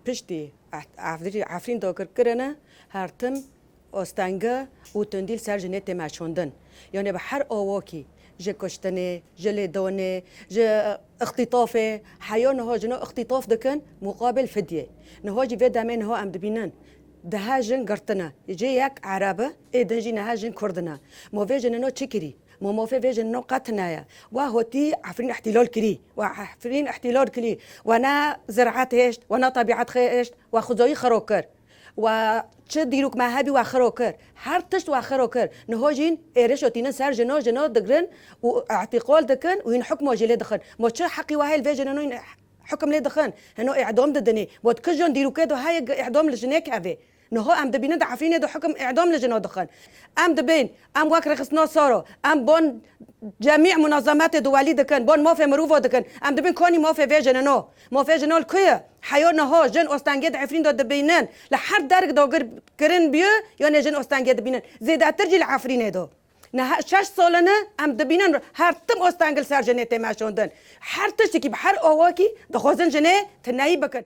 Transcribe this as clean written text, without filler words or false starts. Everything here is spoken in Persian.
پشتی عفرین داگر کرنه هرتم استانگا و تندیل سر جنه تماشوندن یعنی به هر آواکی ج کشتنه ج لیدانه ج اختطافه حیا نها جنا اختطاف دکن مقابل فدیه نها جی و دامه نها ام دبینن ده جن گرتنه جی یک عربه ایده جی نه جن کردنه موفی جننو چکری موفي فيجن انه قتنايا وهوتي عفرين احتلال كري وعفرين احتلال كري وانا زرعات هشت وانا طبيعات هشت وخزوي خروكر وتشديروك ما هبي وخروكر هر تشت وخروكر نهوجين ايرش وتينا سر جنا دغرن واعتقال دكن وين حكم وجلي دخن مو تش حقي وهاي الفيجن انه حكم لي دخن انه اعدام ددني وتكجن ديرو كدو هاي اعدام لجنيك هذه نهو ام دبين عفرين دو حكم اعدام لجنا دخن ام دبين ام وكر خصنا صارو ام بون جميع منظمات دولي دكن بون موفي مروفو دكن ام دبين كوني موفي فيجن نو موفي جنول كيا حيونا هو جن استانجد عفرين دو دبينن لحد درك دوغر كرن بيو يعني جن استانجد بينن زيد ترجي العفرين دو نه 6 سالانه ام دبینن هر تم استانگل سر جنه تماشوندن هر تشکی به هر آواکی دخوازن جنه تنایی بکن